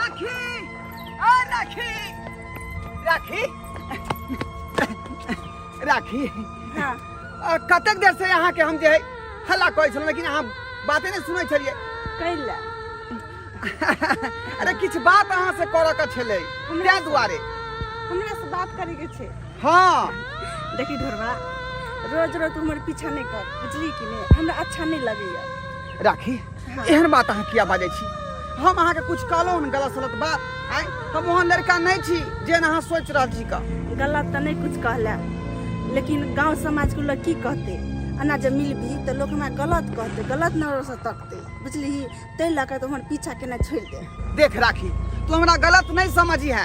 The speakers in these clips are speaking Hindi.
राखी आ राखी राखी राखी हाँ कतक देर से यहाँ के हम जे हल्ला कहै छलहुँ लेकिन अहाँ बाते नहीं सुनै छलिए कैला अरे किछ बात अहाँ से करऽ के छलै तै दुआरे हमरा से बात करे के छे। हाँ देखी ढोरवा रोज रोज तू हमर पीछा नहीं कर बुझली कि नहीं हमरा अच्छा नहीं लगैया। राखी एहन बात अहाँ किया बाजै छी हम अहाँ के कुछ कहलहुँ हन गलत सलत बात आइ हम ओहन लड़का नहीं छी जेन अहाँ सोच रहल छी का गलत तो नहीं कुछ कहला लेकिन गांव समाज के लोग की कहते अना जब मिलबी तो लोग हमरा गलत कहते गलत नजर से तकते बुझली तै लके तो हमर पीछा केना छोड़ दे। देख राखी तू हमरा गलत नहीं समझी है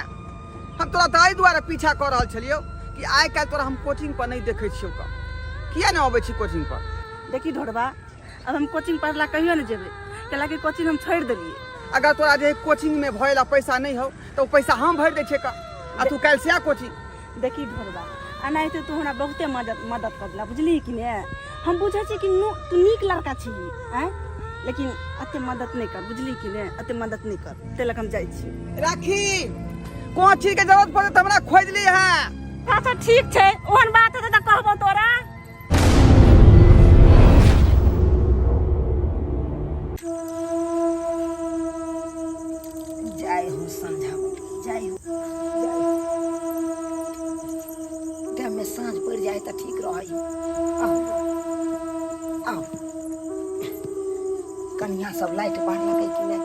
हम तोरा दाई द्वारा पीछा कर रहल छलियो कि आइ काल्हि तोरा हम कोचिंग पर नहीं देखे छियौ का किया नहीं अबै छी कोचिंग पर। देखी ढोरवा अब हम कोचिंग पढ़ला कहियो नहीं जेबे कैला कि कोचिंग हम छोड़ देलिए। अगर तोरा जे कोचिंग में भइला पैसा नहीं हो तो पैसा हम भर दे छे का आ तू काल्हि से आ कोचिंग। देखी ढोरवा अनाहिते तू हमरा बहुते मदद कर दिला बुझली कि ने हम बुझे छी कि तू नीक लड़का छी हैं लेकिन अते मदद नहीं कर बुझली कि ने अते मदद नहीं कर ते लक हम जाई छी। राखी कोन चीज के जरूरत पड़े त हमरा खोज ली है। अच्छा ठीक छे ओहन बात है त कहबो तोरा। जय हो समझावटी जय हो टाइम में सांझ पड़ जाए तो ठीक रही। आओ कन्या सब लाइट बार लगे कि नहीं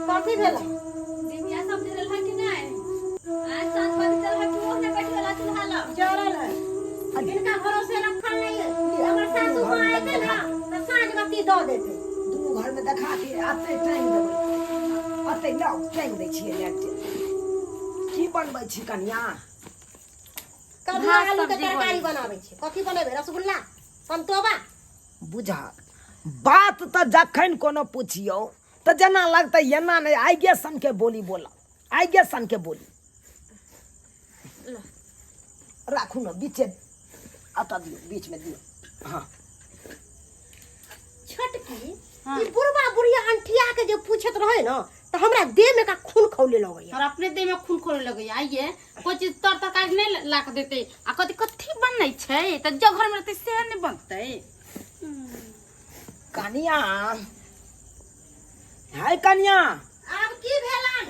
कथी भेला दिव्या सब जरल है कि नहीं आज सात बजे चल है कि ओने बैठ वाला चूल्हा ला जरल है इनका भरोसे रखल नहीं है अगर सासू मां आए थे ना तो साँझ बत्ती दो देते दोनों घर में देखा के आते टाइम देबै आते लाओ टाइम दै छियै नेट की बनबै छी कन्या कभी आलू के तरकारी बनावे छे कथी बनेबे रसगुल्ला संतोबा बुझा बात तो जखन कोनो पूछियो तो जना लगता एना नहीं आगे सन के बोली बोला आगे सन के बोली राखू ना बीचे आता दियो बीच में दियो। हाँ छोटकी ई बुढ़वा बुढ़िया अंठिया के जो पूछत रहे ना तो हमरा देह में का खून खौले लगे और अपने देह में खून खोले लगे आइए कोई चीज तर तरकारी नहीं ला के देते आ कथी कथी बननै छै त जो घर में रहते से नहीं बनते। कन्या हाय कन्या अब की भेलन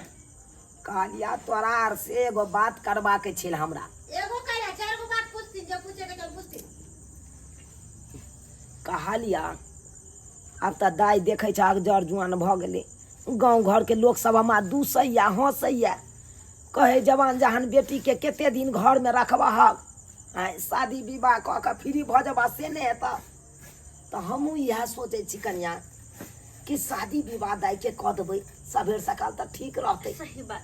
कालिया तोरा आर से एगो बात करबा के छल हमरा एगो कहिया चार गो बात पूछती जो पूछे के चल पूछती कहलिया अब तो दाई देखे छ जड़ जुआन भ गेले गांव घर के लोग सब हमरा दूसैया हंसैया कहे जवान जहान बेटी के केते दिन घर में रखबा आय शादी विवाह क के फ्री भ जबा से नहीं हेता तो हमहू यह सोचे छी कन्या कि शादी विवाह दाई के क देबै सबेर सकाल तक ठीक रहते। सही बात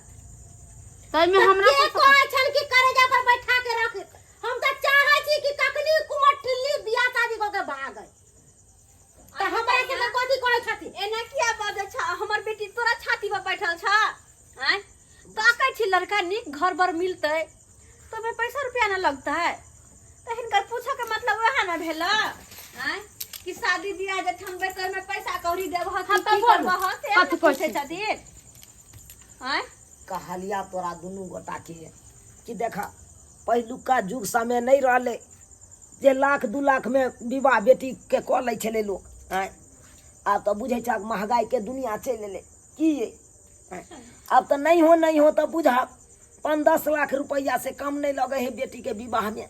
तै में हमरा के कोई छन की करेजा पर बैठा के रख हम त चाहे छी कि कखनी कुमार ठिल्ली बियाह शादी क के भाग गए त हमरा के कथी कहै छथि एना किया बाजे छ हमर बेटी तोरा छाती पर बैठल छ हैं तो कहै छी लड़का निक घर बर मिलते तो में पैसा रुपया ना लगता है तो हिनकर पूछो के मतलब वह ना भेला हैं कि शादी बियाह जे ठनबे कर में पैसा कौड़ी देब ह हम की तो करब ह से कथी पूछे छथिन हैं कहलिया तोरा दुनू गोटा के कि देखा पहिलुका युग समय नहीं रहले जे लाख 2 लाख में विवाह बेटी के क लै छले लोग आय आब तो बुझे छ महंगाई के दुनिया चल ले की अब तो नहीं हो तो बुझा 5-10 लाख रुपया से कम नहीं लगे है बेटी के विवाह में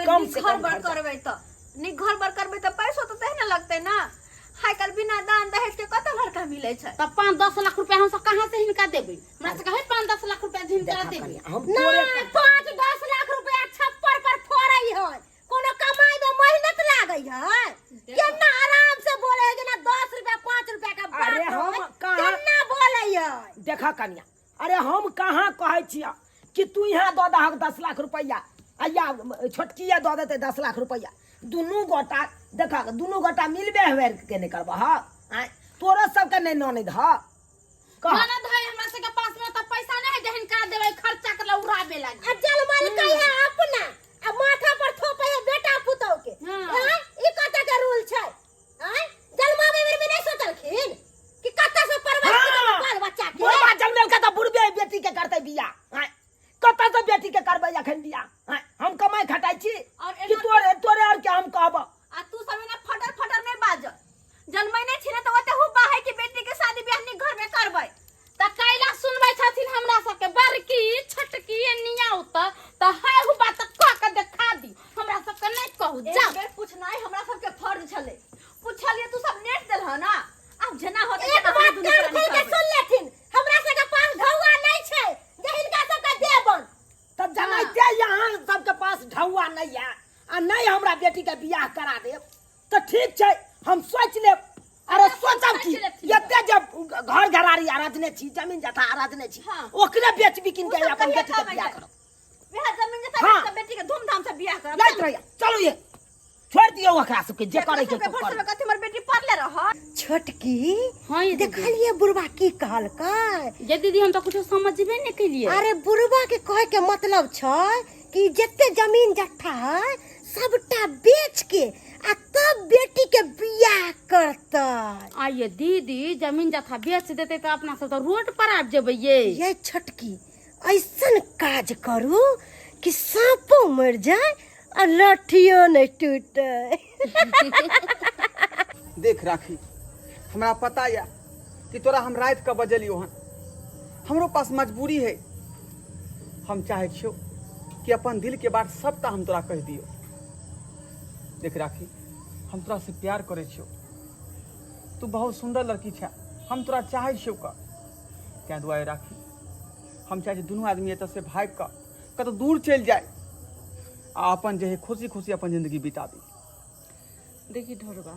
कम से घर बर करबे तो नि घर बर करबे तो पैसा तो तहे ना लगते ना हाय कल बिना दान दहेज के कत लड़का मिले छै त 5-10 लाख रुपया हम सब कहां से हिनका देबै हमरा से कहे 5-10 लाख रुपया हिनका देबै हम ना 5-10 लाख रुपया छप्पर पर फोड़ै है कोनो कमाई में मेहनत लागै है केना आराम से बोले है ना 10 रुपया 5 रुपया का बात अरे हम कहां केना बोले है देखा कन्या अरे हम कहाँ कहे छिया कि तू यहाँ दो दहक 10 लाख रुपया या छोटकी दो देते 10 लाख रुपया दुनू गोटा देखा दुनू गोटा मिलबे हुए के नहीं करबा हाँ तोरा सबके नहीं ननद ह ननद है हमरा से के पास में तो पैसा नहीं है जहन का देबै खर्चा कर उड़ाबे लागी अजल माल कही है अपना अब माथा पर थोपे है बेटा पुतौ के हां ई कता के रूल छै हां हम सोच ले अरे सोचब की एते जब घर घरारी आराधने छी जमीन जथा आराधने छी ओकरे बेच बिकिन के अपन बेटी के बियाह करब वह जमीन जथा बेटी के धूमधाम से बियाह करब लैत रहिया चलो ये छोड़ दियो ओकरा सबके जे करे के के कर कथि हमर बेटी पढ़ले रह छोटकी हां ये देखलिए बुढ़वा की कहलकै ये दीदी हम तो कुछ समझबे नहीं केलिए अरे बुढ़वा के कहे के मतलब छै कि जते जमीन जत्था है सबटा बेच के आ तब बेटी के बियाह करतै आइए दीदी जमीन जथा बेच देते तो अपना सब तो रोड पर आब जेबै ये छोटकी ऐसन काज करू कि सांपो मर जाए और लाठियो नहीं टूटे देख राखी हमरा पता या कि तोरा हम रात के बजलियो हन हमरो पास मजबूरी है हम चाहे छियो कि अपन दिल के बात सबटा हम तोरा कह दियो देख राखी हम तोरा से प्यार करे छियो तू बहुत सुंदर लड़की छा हम तोरा चाहे छियो का क्या दुआए राखी हम चाहे दुनू आदमी एतऽ से भाग कऽ कतौ दूर चलि जाए आ अपन जे है खुशी खुशी अपन जिंदगी बिताबी देखी ढोरबा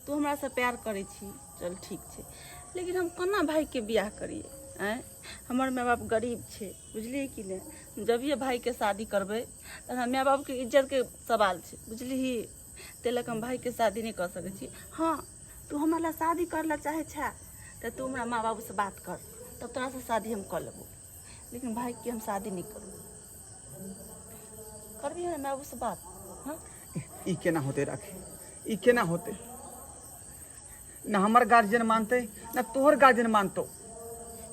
तू हमरा से प्यार करे छी चल ठीक छे लेकिन हम कोना भाई के बियाह करिए हैं हमर माय बाप गरीब छे बुझलिए कि ने जब ये भाई के शादी करबे त हम माय बाप के इज्जत के सवाल छे बुझली तेलक हम भाई के शादी नहीं कर सके छी हाँ तू हमरा शादी करला चाहे छा त तू हमरा माँ बाबू से बात कर तब तोरा से शादी हम कर लेबो लेकिन भाई के हम शादी नहीं करूँ करबी है माँ बाबू से बात हाँ ई केना होते राखी ई केना होते न हमर गार्जियन मानते न तोहर गार्जियन मानतो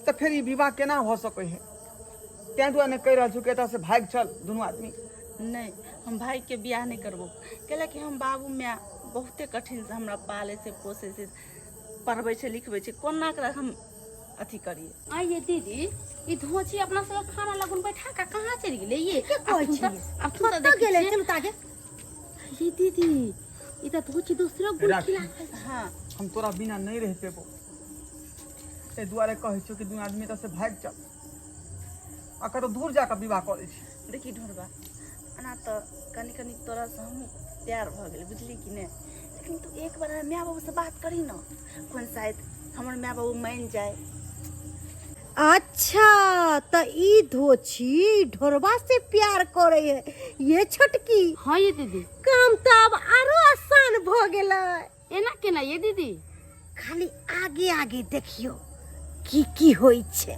तो फिर ई विवाह केना हो सके है तैं दुआ ने कह रहा छु कि एतऽ से भाग चल दोनों आदमी नहीं हम भाई के बियाह नहीं करबो कैला कि हम बाबू माय बहुते कठिन से हमरा पाले से पोसे से पढ़बे से लिखबे से कोना कर हम अथी करिए आइए दीदी ई धोची अपना सब खाना लगन बैठा का कहां चली गेले ये के कहै छी अब तू तो देख गेले चलू तागे ये दीदी ई तो धोची दूसरा गुड़ राखी। खिला हाँ हम तोरा बिना नहीं रह पेबो ते दुआरे कहै छियो कि दोनों आदमी एतऽ से भाग चल आ कतौ दूर जाकर विवाह करे छी देखी ढोरबा अना तो कनी कनी तोरा से हम प्यार भ गेल बुझली कि ने लेकिन तू एक बार माय बाबू से बात करी न कोन शायद हमर माय बाबू मान जाए अच्छा तो ई धोची ढोरबा से प्यार करे है ये छोटकी हां ये दीदी काम तो अब आरो आसान भ गेलै एना केना ये दीदी खाली आगे आगे देखियो की होई छै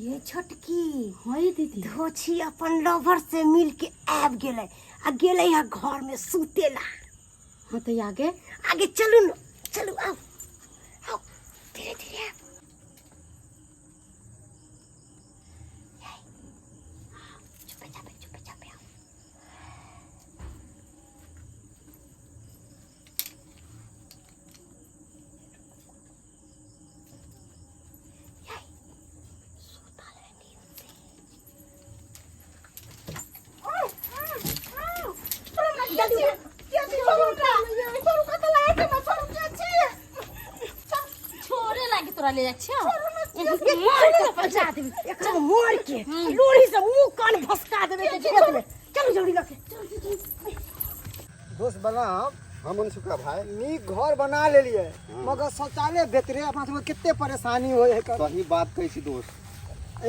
ये छोटकी हां ये दीदी धोची अपन लवर से मिल के आब गेलै आ गेलै है घर में सुतेला हां तो आगे आगे चलू न चलू आओ आओ धीरे धीरे आओ चुपे चापे आओ छोरे लागे तोरा ले जाछियो एकदम मोर के लोरी से मुंह कान भसका देबे के चलो जल्दी लके दोस्त बलराम हमन सुखा भाई नीक घर बना लेलिए मगर शौचालय बेतरे अपना सब कितने परेशानी होय है सही बात कहै छी दोस्त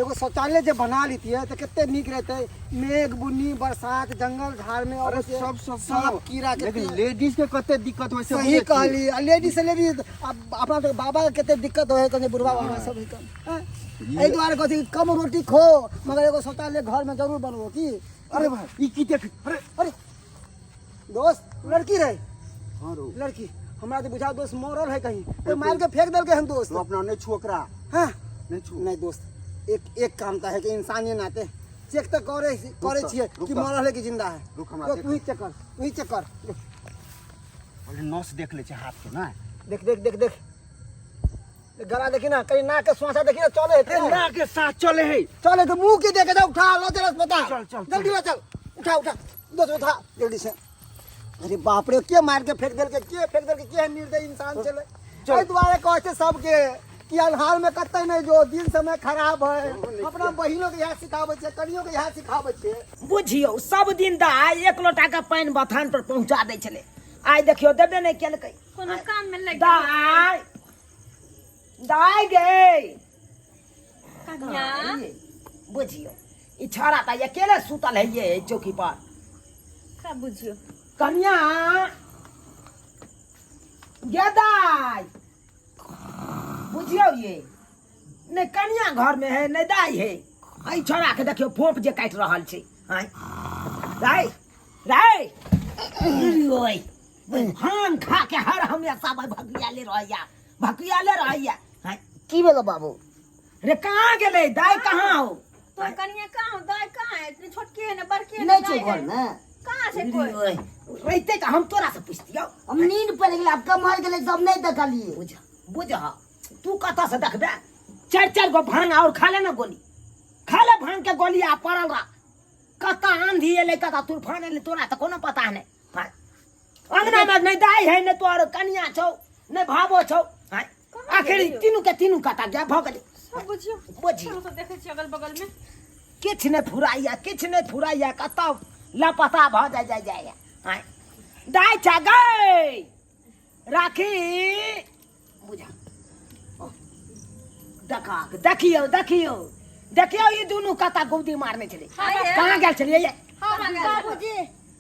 एगो शौचालय जे बना लीतिए तो कितने नीक रहते मेघ बुन्नी बरसात जंगल झाड़ में और सब कीड़ा लेकिन लेडीज के कते दिक्कत होय से सही कहली लेडीज से लेडीज अपना तो बाबा के कितने दिक्कत होय कने बुढ़वा बाबा सब ही कम एहि द्वारे कहती कम रोटी खो मगर एगो शौचालय घर में जरूर बनबो की अरे भाई ई की देख अरे अरे दोस्त लड़की रहे हां रो लड़की हमरा तो बुझा दोस्त मरल है कहीं तो मार के फेंक देल के हम दोस्त तू अपना नहीं छू ओकरा हाँ नहीं छू नहीं दोस्त एक काम था है कि इंसानी नाते चेक तो करे छिए कि मरल है कि जिंदा है रुक हमरा तो तू ही चेक कर अरे नस देख ले छै हाथ के ना देख गला देखी ना कहीं नाक के स्वासा देखी ना चले है तेरे ना के साथ चले है चले तो मुंह के देखे जा उठा लो तेरा अस्पताल चल जल्दी ले चल उठा दोस्त उठा जल्दी से अरे बाप रे के मार के फेंक देल के निर्दयी इंसान चले चल तुम्हारे कहते सब के कि अन्हार में कतई नहीं जो दिन समय खराब है अपना बहिनों के यहाँ सिखावे छे कनियों के यहाँ सिखावे छे। बुझियो सब दिन दाई 1 लोटा के पानी बथान पर पहुंचा दै छले, आइ देखियो देबे नहीं केलकै। कोनो काम में लग दाई दाई गे कन्या बुझियो ई छोरा त अकेले सुतल है ये चौकी पर। का बुझियो कन्या गे दाई बुझियो ये नहीं कन्या घर में है नहीं दाई है। आई छोरा के देखियो फोप जे काट रहल छै। हाय दाई दाई ओए भांग खा के हर हमेशा भकियाले रहैया। हाय की भेल बाबू? रे कहाँ गेलै दाई कहाँ हो? तो कन्या कहाँ हो दाई कहाँ है? इतनी छोटकी है ना बड़की है नहीं ना छो दाई घर है? में कहाँ से कोई ओए रहते त हम तोरा से पूछतियौ। हम नींद पड़ गेल अब कमर गेले सब नहीं देखलिए। बुझ तू कत से देखबे 4 गो भांग और खा ले ना गोली, खा ले भांग के गोली आ पड़ल रहा। कत आंधी एले कत तूफान एले तोरा त कोनो पता नहीं। हाय अंगना में नहीं दाई है नहीं तोर कन्या छौ नहीं भावो छौ। हाय आखिर तीनू के तीनू कता गया भ गेलै। सब बुझियो बुझियो चलो तो देखे छी अगल बगल में किछ नहीं फुराइया कत लापता भ जाय। हाय दाई छा गई राखी बुझा देखियो ये दोनों कता गुदी मारने चले। कहाँ गेल चलिए ये? बाबूजी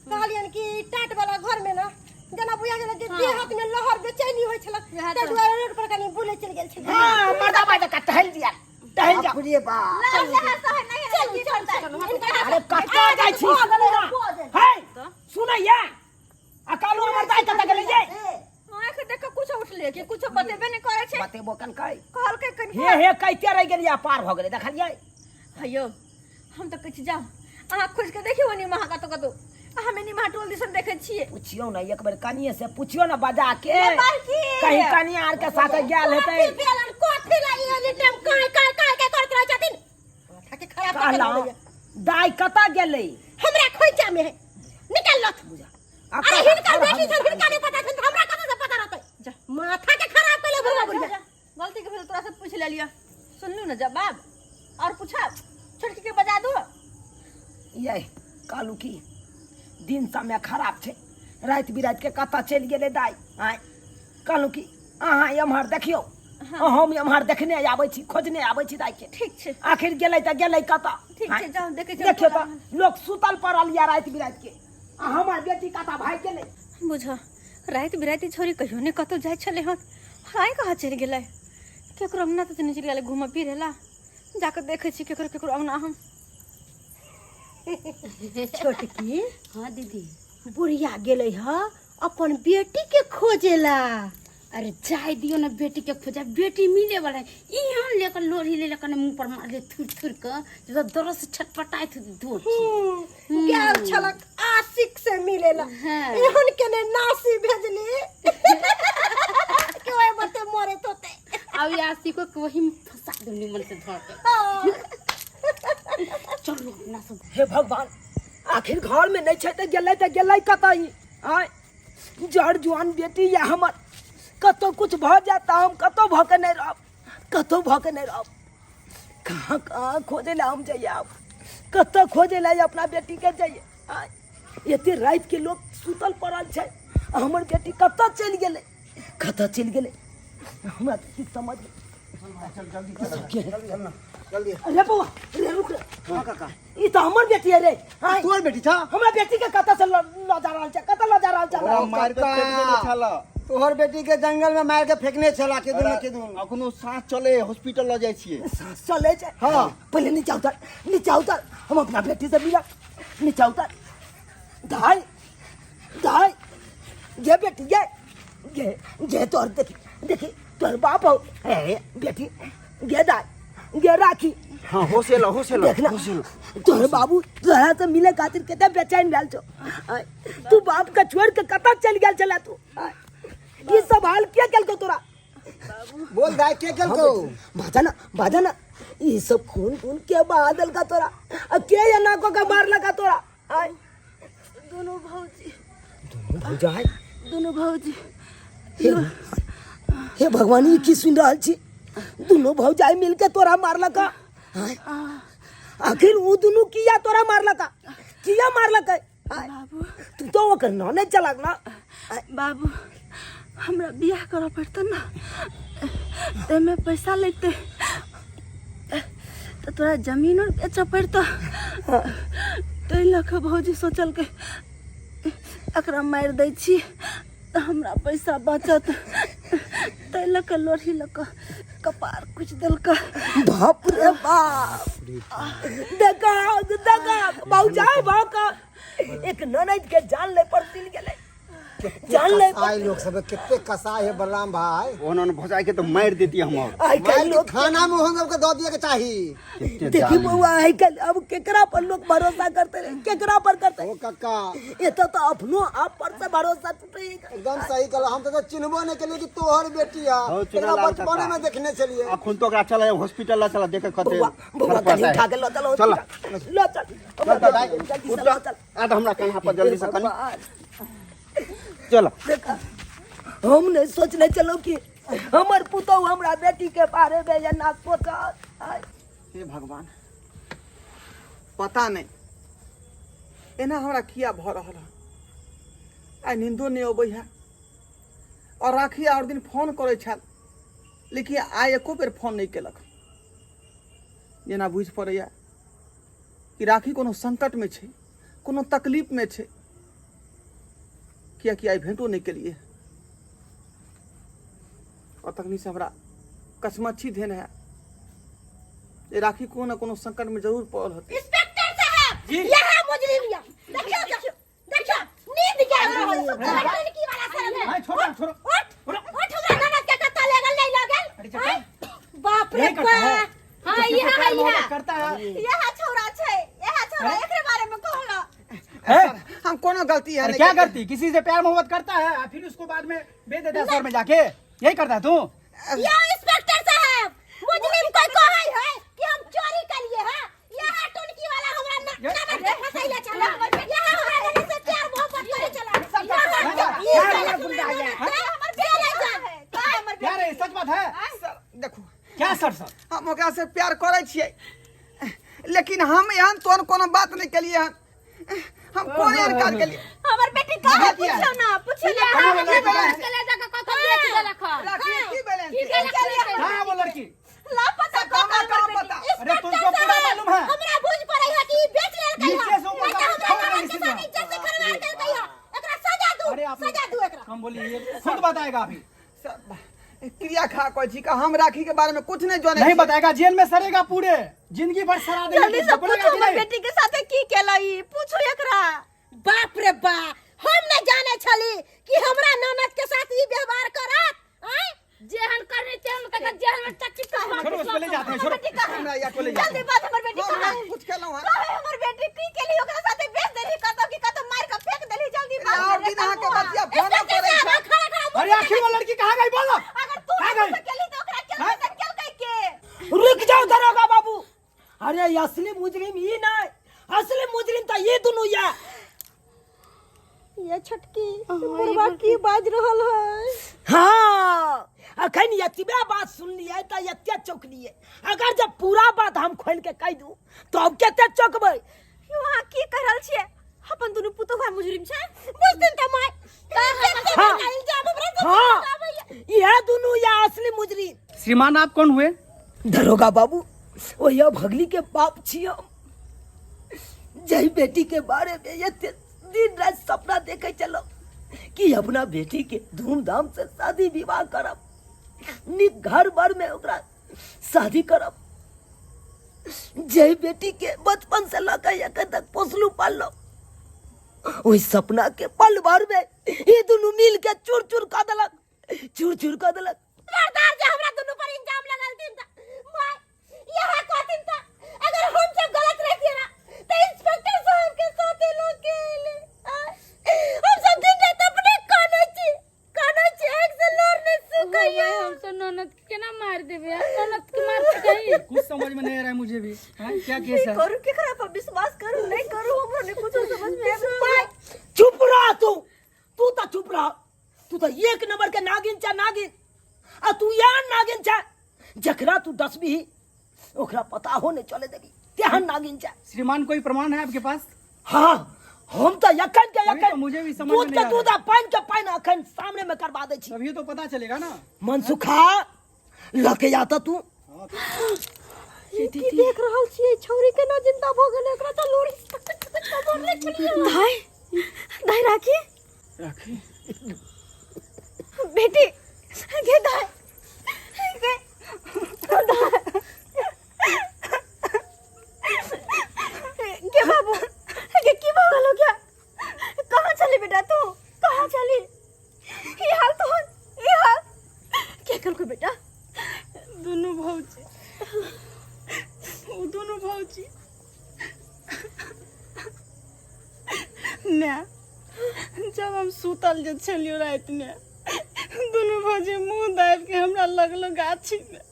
कहलियन कि टाट वाला घर में ना जना बुझा गेल जे देह हाथ में लहर बेचैनी होय छल ते दुआरे रोड पर कनी बुले चल गेल छल। हाँ मर्दा बाजा का टहल जा बापरे बा लहर तो है नहीं है की चलता है अरे कता जाय छी है सुन ये अकालू हमर दाई कता गेलै ये? आंख देख कुछ उठले कि कुछ बतेबे नहीं करे छे। बतेबो कन कई कहल के कन्या हे कहते रह गेलिया पार भ गेलै देखलियै। भैयो हम तो कह जाओ अहाँ खोज के देखियो नी महा कतो हमें नी टोल दिसन देखे छिए। पूछियो ना एक बार कनिए से पूछियो ना बजा के बाकी कहीं कनिया आर के साथ गेल हेतै। बेलन कोथी लाई एनी टाइम काय के करत रह छथिन माथा के खराब कर कहला दाई कता गेलै? हमरा खोइचा में है निकल लत बुझा। अरे हिनका बेटी से हिनका नहीं पता छन हमरा कहां से पता रहतै? जा माथा के खराब कर ले बुढ़ा बुढ़िया। गलती के फिर तोरा से पूछ ले लिया सुन लू ना जवाब और पूछा छोटकी के बजा दो। ये कालू की दिन समय खराब छे रात बिरात के कता चल गेले दाई। आय कालू की अहाँ एम्हर देखियो हम एम्हर देखने आबै छी खोजने आबै छी दाई के। ठीक छे आखिर गेलै त गेलै कता? ठीक छे जाओ देखे देखियो त लोग सुतल पड़ल या रात बिरात के हमर बेटी कता भाग गेलै। बुझा रात बिराती छोरी कहियो ने कतो जाय छले हन हाय कहाँ चल गेलै केकरो अंगना त नहीं चल गेलै घूम फिरेला जाके देखे छी केकरो अंगना हम। छोटकी हाँ दीदी बुढ़िया गेले ह अपन बेटी के खोजेला। अरे जाए दियो ना बेटी के खोजा बेटी मिले वाला है यहाँ लेकर लोरी ले लेकर मुंह पर मार दे थुर कर जो दरद से छटपटाए थे दूर क्या छलक आशिक से मिलेला एहन के ने नासी भेजली के ओए बते मरे तोते अब यासी को वही फंसा दो निमन से धर के चलो ना सब हे भगवान आखिर घर में नहीं छे त गेलै कतई। आय जड़ जुआन बेटी या हमर कतो कुछ भ जाता हम कतो भके नहीं रहब कहाँ कहाँ खोजे ला हम जाइए कतो खोजे ला अपना बेटी के जाइए। आय एते रात के लोग सुतल पड़ल छे हमर बेटी कतो चल गेलै हमरा की समझ जल्दी अरे बउआ रे रुक रे। हां काका ई त हमर बेटी है रे। हां तोर बेटी था हमरा बेटी के कता से ल जा रहल छै मार के फेंकने छला तोहर बेटी के जंगल में मार के फेंकने छला के दून अखनो सांस चले हॉस्पिटल ल जाय छियै। चले छै। हां पहले नीचे उतर हम अपना बेटी से मिला नीचे उतर। दाई ये बेटी ये तोर देखी तोर बाप हो ए बेटी ये दाई ये राखी। हां होसेला देखना तोहर बाबू तोहरा से मिले खातिर केते बेचैन भेल छो। तू बाप के छोड़ के कता चल गेल छला तू? ई सब हाल के केलको तोरा? बोल दाई के केलको? बाजा ना ई सब खून के बादल का तोरा के ये नाको का मार लगा तोरा? दोनों भौजी भौजाई दोनों भौजी हे भगवान ई की सुन रहल छी? दोनों भौजाई मिलके तोरा मारला का हाँ? आखिर वो दोनों किया तोरा मारला का किया मारला का हाँ? बाबू तू तो वो करना नहीं चला ना बाबू हमरा बियाह करऽ पड़तऽ ना एमे पैसा लेते तो तोरा जमीन और बेचऽ पड़तऽ ताहि लऽ कऽ भौजी सोचल के एकरा मारि दै छी तऽ हमरा पैसा बचत ताहि लऽ कऽ लोढ़ी लऽ कऽ कपार कुचि देलकै बाप रे बाप देखा देखा भौजाई भाका एक ननद के जान ले पर दिल गेले जान ले आई लोग सब कितने कसाई है बलराम भाई। उन्होंने भौजाई के तो मार देती हम और आई कल भाई लोग खाना में हम सबको दो दिया के चाहिए। देखी बउआ आई कल अब केकरा पर लोग भरोसा करते रहे केकरा पर करते ओ काका ये तो अपनो आप पर से भरोसा टूटे एकदम सही कल हम तो चिन्हबो नहीं के लिए कि तोहर बेटी है हो, चिन्ह तेरा लाल बचपन काका। में देखने चलिए। अखुन तो का चला हॉस्पिटल ला चला देखे खते बउआ कहीं उठा के लो चलो चल लो चल चल दादा जल्दी से उठ लो चल आ तो हमरा कहां पर जल्दी से कनी चलो देखा हम नहीं सोचने चलो कि हमर पुतो हमरा बेटी के बारे में या ना सोचा हे भगवान पता नहीं एना हमरा किया भ रहल है आई नींदो नहीं अबै है और राखी और दिन फोन करे छल लेकिन आइ एको बेर फोन नहीं केलक जेना बुझ पड़ैया कि राखी कोनो संकट में छै कोनो तकलीफ में छै किया कि आई भेंटो नहीं के लिए और तखनी से हमरा कसमच्छी धेन है ये राखी को ना कोनो संकट में जरूर पड़ल होती। इंस्पेक्टर साहब जी। यहाँ मुजरिम या देखियो देखियो नींद क्या हो रही है लड़की वाला शर्म है। छोड़ो छोड़ो उठ हमरा ननद के कत्ता लगल नहीं लगल हैं? बाप रे बाप हां यहाँ करता है यहाँ छोरा छै यहाँ छोरा एकरे बारे में कहलो हम कोनो गलती है अरे नहीं क्या करते। करती किसी से प्यार मोहब्बत करता है और फिर उसको बाद में बेच देता है शहर में जाके यही करता है तू या इंस्पेक्टर साहब मुजरिम कोई कहै है कि हम चोरी करिए हैं यहाँ टुनकी वाला हमरा ननद के फसैले चला यहाँ हमरा ननद से प्यार मोहब्बत करे चला ये वाला गुंडा है हमर बेले जा का हमर क्या रे सच बात है सर देखो क्या सर हम ओकरा से प्यार करे छियै लेकिन हम यहाँ तोन कोनो बात नहीं कलिए हन हम कोन यार काज के लिए हमर बेटी कहाँ पूछो ना राखी की बैलेंस हाँ वो लड़की लापता कहाँ पता अरे तुमको पूरा मालूम है हमरा बुझ पड़ै है कि बेच लेल कहियो नीचे से ऊपर हमरा तक छोड़ ननद के नहीं साथ इज्जत से खरवा कर कहियो एकरा सजा दू अरे आप सजा दू एकरा हम बोलिए ये खुद बताएगा अभी क्रिया खा कोई छी का हम राखी के बारे में कुछ नहीं जाने नहीं बताएगा जेल में सरेगा पूरे जिंदगी भर सरा देगा जल्दी से पूछो हमर बेटी के साथे की केलई पूछो एकरा बाप रे बाप हम न जाने छली कि हमरा ननद के साथ ई व्यवहार करत हैं जेहन करने तेहन का जेहन में चच्ची का छोड़ो उसको ले जाते हैं छोड़ो हमरा या को ले जाते जल्दी बात हमर बेटी कहाँ है कुछ खेलो है काहे हमर बेटी की केली ओकरा साथे बेच देली कतो मार के फेंक देली जल्दी बात और दिन आके बतिया फोन करे खड़ा छै खड़ा अरे आखिर वो लड़की कहाँ गई बोलो अगर तू कहाँ ऐसा गई केली तो ओकरा केल से केल कई के रुक जाओ दरोगा बाबू अरे ये असली मुजरिम ये नहीं असली मुजरिम तो ये दोनों या ये छटकी बुढ़वा की बाज रहल है हाँ अखन यतिबा बात सुन लिया तो यत्या चौक लिए अगर जब पूरा बात हम खोल के कह दूं तो अब केते चौकबै वहां की कर रहल छियै अपन दुनु पुतोहा मुजरिम छै बुझतिन त माय का हाँ। इल्जाम हमरा से हाँ ये दोनों या असली मुजरिम श्रीमान आप कौन हुए दरोगा बाबू वो ये भगली के बाप छियो जय बेटी के बारे में ये दिन रात सपना देखे चलो कि अपना बेटी के धूमधाम से शादी विवाह करब निक घर भर में ओकरा शादी करब जय बेटी के बचपन से लगा एखन तक पोसलू पाललो ओई सपना के पल भर में ये दोनों मिल के चूर चूर कर देलक खबरदार जे हमरा दुनु पर इल्जाम लगल दिन त माय यहाँ कहतिन त अगर हम सब गलत रहतिए ना तो इंस्पेक्टर साहब के साथे लोग गेले हम सब दिन रात अपने काने छी एक से लोर ने सुकैया हम तो ननद के ना मार देबे ननद के मार कहीं कुछ समझ में नहीं आ रहा है मुझे भी हाँ, क्या केस है करू केकरा पर विश्वास करू नहीं करू हमरा ने कुछ समझ में आवे चुप रहा तू तो चुप रहा तू तो एक नंबर के नागिन चा नागिन आ तू यार नागिन चा जकरा तू डसबी ओकरा पता हो नहीं चले देगी तेहन नागिन जा। श्रीमान कोई प्रमाण है आपके पास? हाँ हम तो यकन के वही तो यकन मुझे भी समझ दूध में के नहीं आ दूध आ पानी के पानी अखन सामने में करवा दे छी। तभी तो पता चलेगा ना। मनसुखा लके जाता तू की देख रहल छियै छौरी केना जिंदा भ गेलै एकरा त लोरी मरले छलियै। दाई दाई राखी राखी बेटी गे दाई गे के बाबू के की भगल हो गया? कहाँ चली बेटा तू? कहाँ चली? ये हाल तो ये हाल क्या कर को बेटा? दोनों भौजी वो दोनों भौजी ने जब हम सुतल जे छलियो रात में दोनों भौजी मुंह दाबि के हमरा लगलो गाछी में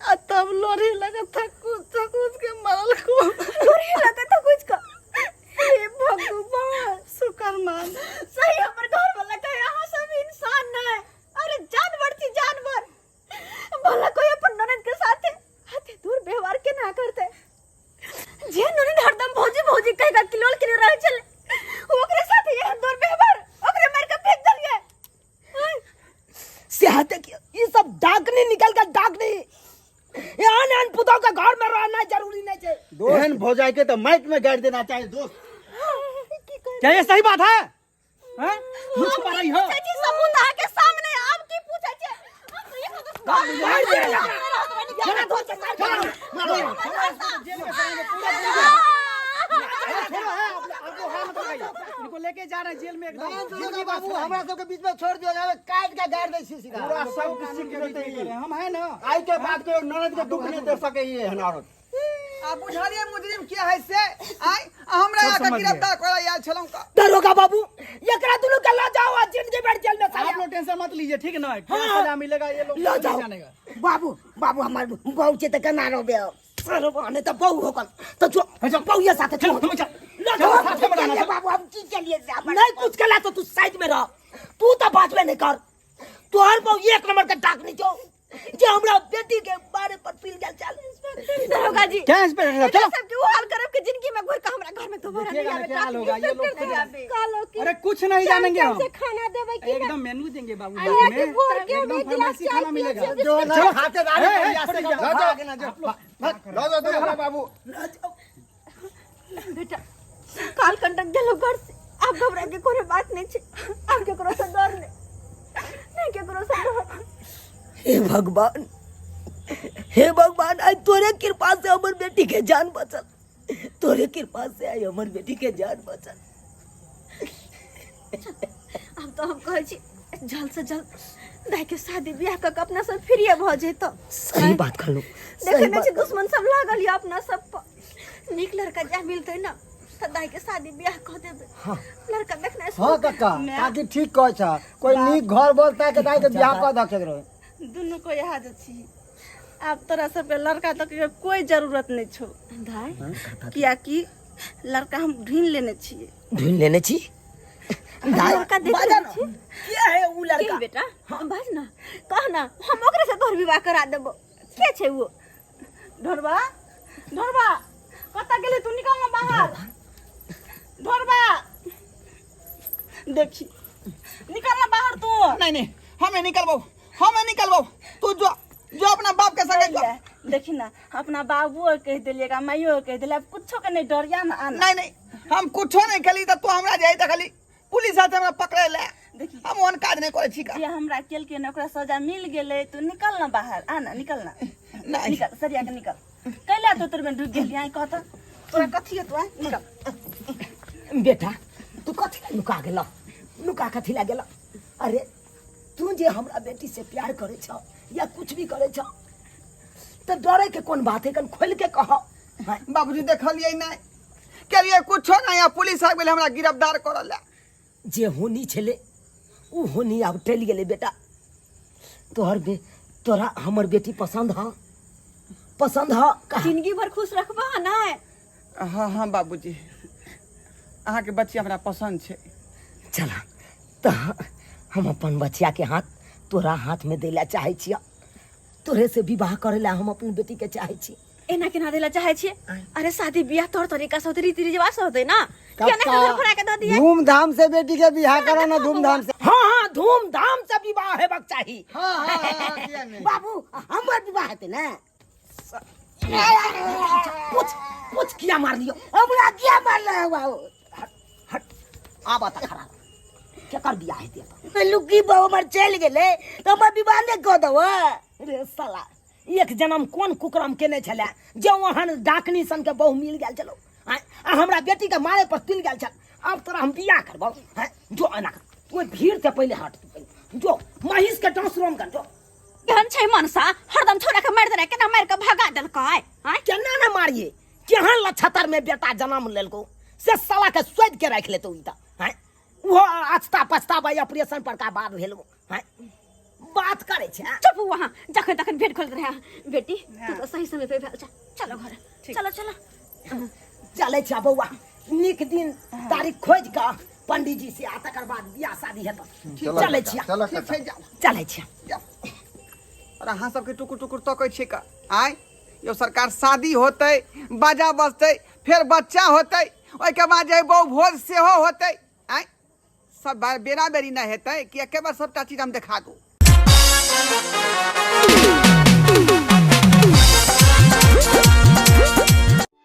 आ तब लोरी लगा थकूच के मरल को लोरी लगा था कुछ का। हे भगवान शुक्र मान सही हमर घर वाला कहे यहाँ सब इंसान न है, अरे जानवर थी जानवर। भला कोई अपन ननद के साथ हाथे दूर व्यवहार के ना करते। जे ननद हरदम भौजी भौजी कहेगा किलोल के रह चले ओकरे साथ ये दूर व्यवहार ओकरे मार के फेंक दलिए। सेहत के ये सब डाकनी निकल कर डाकनी यहाँ नैन पुतों के घर में रहना जरूरी नहीं है। बहन भौजाई के तो माइक में गाड़ देना चाहिए दोस्त। क्या ये सही बात है? हैं? मुझ छुपा रही हो? चाची सबूत आ के सामने आप की पूछे छे? हम ये तो इनको लेके जा रहे हैं जेल में एकदम। बाबू हमरा सबके बीच में छोड़ दिया जावे काट के गाड़ दे छी सीधा। पूरा सब किसी के रहते ही है। हम है ना। आई के बात के ननद के दुख नहीं दे सके ये है औरत। आप बुझलिए मुजरिम क्या है से आई हमरा सब आके समझ गिरफ्तार करा आयल छलौं का। दरोगा बाबू एकरा दुनु के ला जाओ आ जिंदगी भर जेल में आप साया। लोग टेंशन मत लीजिए, ठीक है ना? क्या सजा मिलेगा ये लोग ला जाओ जानेगा। बाबू बाबू हमार बहू के त केना रोबे सर बने त बहू होकन त जो बहू ये साथे चलो तुम चल। ला चलो, जाओ साथे में रहना, चलिए बाबू हम की चलिए नहीं कुछ कला तो तू साइड में रह। तू तो बाजबे नहीं कर। तू हर बहू एक नंबर के डाक नहीं जो जे हमरा बेटी के बारे पर पिल गया चल। दरोगा जी क्या इंस्पेक्टर चलो साहब? सब के वो हाल करब के जिंदगी में घुर का हमरा घर में दोबारा नहीं देखिएगा ना आवे। क्या हाल होगा, ये लोग खुद कालो की अरे कुछ नहीं जानेंगे हम। से खाना देबै की एकदम मेनू देंगे बाबू अरे जी के भोर में के एकदम में गिलास फरमाइशी खाना मिलेगा। जो ना खाते दाने ए, पर यासे फट का भाग ना जो। लो बाबू। बेटा काल कंटक गेलो घर से आप घबरा के कोई बात नहीं छे। आप के करो से डर नहीं के करो से डर। हे भगवान हे भगवान आज तोरे कृपा से हमर बेटी के जान बचल। तोरे कृपा से आई हमर बेटी के जान बचल। अब तो हम कहे छी जल्द से जल्द दाई के शादी ब्याह क के अपना सब फ्रीए भ जेतो। सही बात कर लो। देखे न छी दुश्मन सब लागल या अपना सब पर। नीक लड़का जा मिलते ना तो दाई के शादी ब्याह क देबे। हाँ। लड़का देखना हां काका काकी ठीक कहै छ। कोई नीक घर बोलता है के दाई के बियाह क दके रहे। दोनों को यहाँ छी अब तोरा सब पे लड़का तक के कोई जरूरत नहीं छो दाई किया कि लड़का हम ढूंढ लेने छिए। ढूंढ लेने छी दाई लड़का देख बाजा लेने ना। छी। क्या है वो के लड़का? बेटा बाज ना कह ना हम ओकरे से तोहर विवाह करा देबो। के छे वो? ढोरबा ढोरबा कता गेले तू निकल ना बाहर। ढोरबा देखी निकल ना बाहर तू। नहीं नहीं हमें निकलबो तू जो अपना बाप के संगे जो। देखी ना अपना बाबू कह दिलिएगा माइयो कह दिले अब कुछो के नहीं डरिया ना आना। नहीं हम कुछो नहीं खेली त तू हमरा जाई त खाली पुलिस आते हमरा पकड़े ले। देखी हम ओन काज नहीं करे छी का। जे हमरा केल के ओकरा सजा मिल गेले तू निकल ना बाहर आना निकल ना नहीं निकल सरिया के निकल। कैला तो तोर में ढुक गेली आई कहता तोरा कथी है तू आ निकल। बेटा तू कथी लुका गेला लुका कथी ला गेला? अरे तू जे हमरा बेटी से प्यार करे छ या कुछ भी करे छ तो डरे के कौन बात है? कन खोल के कह। बाबूजी देखलिए नहीं केलिए कुछो नहीं या पुलिस आ गेल हमरा गिरफ्तार करल ले। जे होनी छले उ होनी अब टल गेले बेटा। तोरा हमर बेटी पसंद ह जिंदगी भर खुश रखबा ना। हाँ बाबूजी अहाँ के बच्ची हमरा पसंद छे। चला तो हम अपन बच्चिया के हाथ तोरा हाथ में देला चाहे छिया। तोरे से विवाह करे ला हम अपनी बेटी के चाहे छी। एना केना देला चाहे छिए? अरे शादी बियाह तौर तरीका से होते, रीति रिवाज से होते ना। केना के घर फड़ा के द दिए? धूमधाम से बेटी के बियाह करो ना, धूमधाम से। हाँ हाँ धूमधाम से विवाह हेबाक चाही। हाँ बाबू हमर विवाह हेतै ना। कुछ किया मार लियो, हमरा किया मारले है बाबू? हट आबा त खराब केकर बियाह हेतै? लुकी बाबू हमर चल गेले त हमर विवाह नै क दव रे साला। एक जन्म कोन कुकरम केने छले जे वहां डाकनी सन के बहु मिल गेल चलो। आ हमरा बेटी के मारे पर तिल गेल छल। अब तोरा हम बियाह करबो। जो एना कर, तू भीड़ से पहले हट। जो महिष के ट्रांसफॉर्म कर। जो केहन छै मनसा, हरदम छोरा के मार देना, केना मार के भगा देलकै? हां केना न मारिए? केहन लछतर में बेटा जन्म लेलको से साला के सोच के राख लेतो ई त। हैं वो आस्ता पछतावा ऑपरेशन पर का बाद भेलो। हैं बात करे छै। चुप वहां, जखन तखन भेट खोल रहा। बेटी तू तो सही समय पे भेल छ। चलो घर, चलो चलो चले छ बौआ। निक दिन तारीख खोज के पंडित जी से आ तकर बाद बियाह शादी हेतै। चले छ चले छ। और अहाँ सबके टुकुर टुकुर तकै छियै का? आय यो सरकार शादी होतै, बाजा बजतै, फिर बच्चा होतै, ओइके बाद जे बहु भोज सेहो होतै। आय सब बेरा बेरी न हेतै कि एके बार सबटा चीज हम देखा दू।